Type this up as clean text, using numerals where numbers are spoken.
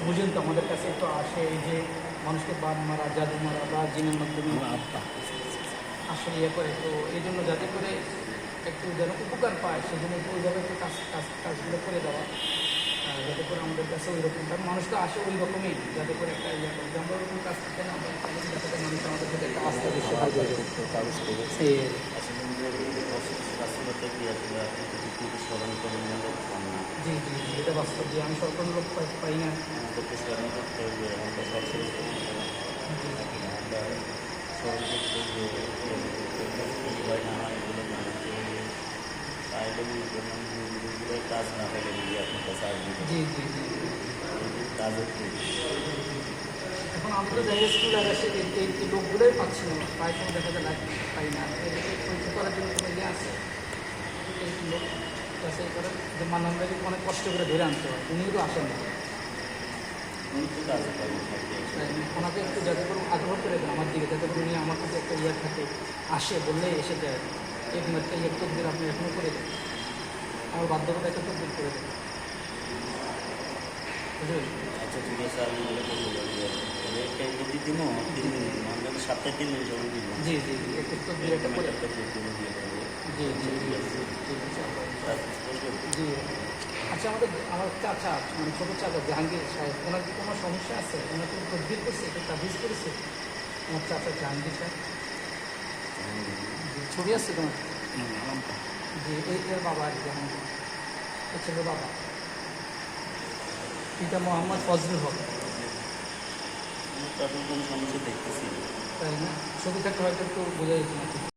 বুঝেন তো আমাদের কাছে তো আসে এই যে মানুষকে বান মারা, জাদু মারা বা জিনের মাধ্যমে আসলে ইয়ে করে, তো এই জন্য যাতে করে একটু যেন উপকার পায় সেজন্য একটু ওইভাবে একটু কাজগুলো করে দেওয়া, যাতে করে আমাদের কাছে ওই রকম, কারণ মানুষ তো আসে ওই রকমই, যাতে করে একটা ইয়ে করে যে আমরা ওরকম কাজ করতে না আমরা যাতে করে মানুষ আমাদের প্রতি একটা আস্থা বিশ্বাস জি জি জি, এটা বাস্তব যে আমি সরকারি লোক পাই না। কাজ না হলে যদি আপনার কাছে আসবে জি জি জি, কাজের এখন আমি তো যাই স্কুল আর আসে এই লোকগুলোই পাচ্ছি না, প্রায় সময় দেখা যায় পাই না, এদেরকে পরীক্ষা করার জন্য কোনো ইয়ে আছে এই লোক যাচাই করার, যে মানবটাকে অনেক কষ্ট করে ধরে আনতে হয়, উনিও তো আসেন না। ওনাকে একটু যাতে করে আগ্রহ করে দেন আমার দিকে, যাতে করে উনি আমার কাছে একটা ইয়ে থাকে, আসে বললেই এসে যায়, এরকম একটা ইয়ে তদবির আপনি এখনও করে দেন, আমার বাধ্যকতা একটা তদবির করে দেন, বুঝলেন? আচ্ছা ঠিক আছে, আমি একটা এমনি দিব 3 দিন, আমরা সপ্তাহে 3 দিন সময় দিব। জি জি জি, একটু তদবির একটা করে একটা দিয়ে দিয়ে দেবো। জি জি জি জি জি। আচ্ছা, আমার চাচা মানে ছোটো চাচা জাহাঙ্গীর সাহেব, ওনার কি কোনো সমস্যা আছে? ওনার কি তদবির করছে, একটু তাবিজ করেছে আমার চাচা জাহাঙ্গীর সাহেব? ছবি আছে তোমার? জি, এর বাবা আর কি, জাহাঙ্গীর এর ছেলের বাবা, পিতা মোহাম্মদ ফজলুল হক। তাদের কোনো সমস্যা দেখতেছি না। তাই না? ছবি থাকতে হয়তো একটু বোঝা যেত না।